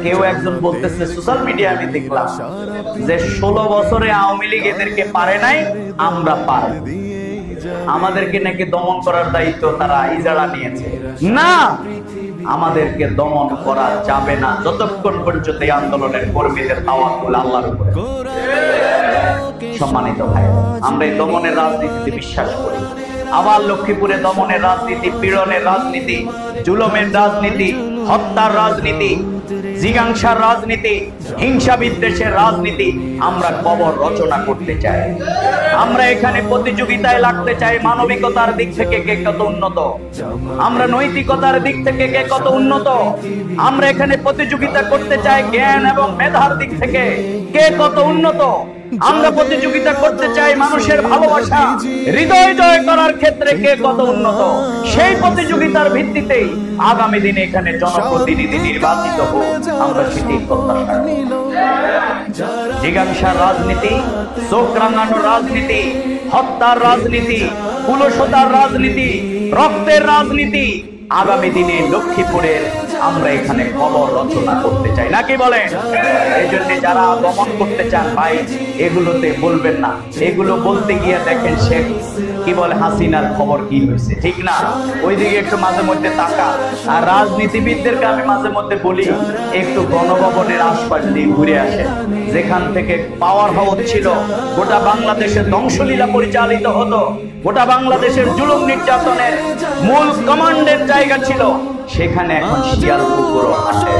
কেউ একজন বলতেছে সোশ্যাল মিডিয়া আমি দেখলাম যে 16 বছরে আওয়ামী লীগ এদেরকে পারে নাই, আমরা পারব। আমাদেরকে নাকি দমন করার দায়িত্ব তারা ইজারা নিয়েছে। না, আমাদেরকে দমন করা যাবে না যতক্ষণ পর্যন্ত এই আন্দোলনের কর্মীদের তাওয়াক্কুল আল্লাহর উপরে। সম্মানিত ভাই, আমরা এই দমনের রাজনীতিতে বিশ্বাস করি। আবার লক্ষ্মীপুরে দমনের রাজনীতি, পীড়নের রাজনীতি, জুলুমের রাজনীতি, হত্যার রাজনীতি, জিজ্ঞাসার রাজনীতি, হিংসা বিদ্বেষের রাজনীতি আমরা কবর রচনা করতে চাই। আমরা এখানে প্রতিযোগিতায় লাগতে চাই মানবিকতার দিক থেকে কে কত উন্নত, আমরা নৈতিকতার দিক থেকে কে কত উন্নত। আমরা এখানে প্রতিযোগিতা করতে চাই জ্ঞান এবং মেধার দিক থেকে কে কত উন্নত। আমরা প্রতিযোগিতা করতে চাই মানুষের ভালোবাসা, হৃদয় জয় করার ক্ষেত্রে কে কত উন্নত। সেই প্রতিযোগিতার ভিত্তিতেই আগামী দিনে এখানে জনপ্রতিনিধি নির্বাচিত হোক, আমরা সেটাই প্রত্যাশা করি। জিজ্ঞাসার রাজনীতি, চোখ রাঙানোর রাজনীতি, হত্যার রাজনীতি, কুলসতার রাজনীতি, রক্তের রাজনীতি আগামী দিনে লক্ষ্মীপুরের আমরা এখানে খবর রচনা করতে চাই, নাকি বলেন? এই জন্য যারা দমন করতে চান ভাই, এগুলোতে বলবেন না। এগুলো বলতে গিয়ে দেখেন শেখ কি বলে, হাসিনার খবর কি হয়েছে, ঠিক না? ওইদিকে একটু মাঝে মধ্যে তাকা। আর রাজনীতিবিদদেরকে আমি মাঝে মধ্যে বলি, একটু গণভবনের আশপাশ দিয়ে ঘুরে আসে, যেখান থেকে পাওয়ার হাউস ছিল, গোটা বাংলাদেশের ধ্বংসলীলা পরিচালিত হতো, গোটা বাংলাদেশের জুলুম নির্যাতনের মূল কমান্ডের জায়গা ছিল, সেখানে এখন শিয়াল কুকুরও আসে।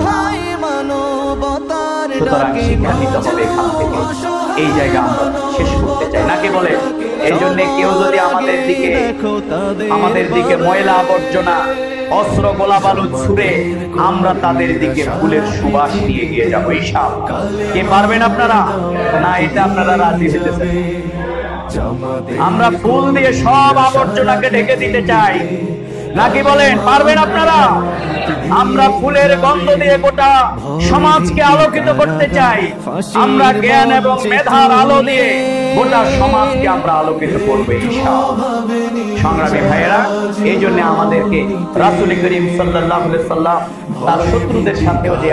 সুতরাং শিক্ষা নিতে হবে এখান থেকে। এই জায়গা আমরা শেষ করতে চাই, নাকি বলে? এই জন্য কেউ যদি আমাদের দিকে ময়লা আবর্জনা, অস্ত্র, গোলা বারুদ ছুড়ে, আমরা তাদের দিকে ফুলের সুবাস নিয়ে গিয়ে যাবো ইনশাআল্লাহ। কে পারবেন আপনারা? না, এটা আপনারা রাজি হতেছেন? আমরা ফুল দিয়ে সব আবর্জনাকে ঢেকে দিতে চাই, নাকি বলেন? পারবেন আপনারা? আমরা ফুলের গন্ধ দিয়ে গোটা সমাজকে আলোকিত করতে চাই। আমরা জ্ঞান এবং মেধার আলো দিয়ে গোটা সমাজকে আমরা আলোকিত করবো ইনশাআল্লাহ। সংগ্রামী ভাইয়েরা, এই জন্য আমাদেরকে রাসূল করিম সাল্লাল্লাহু আলাইহি ওয়াসাল্লাম তার শত্রুদের সাথেও যে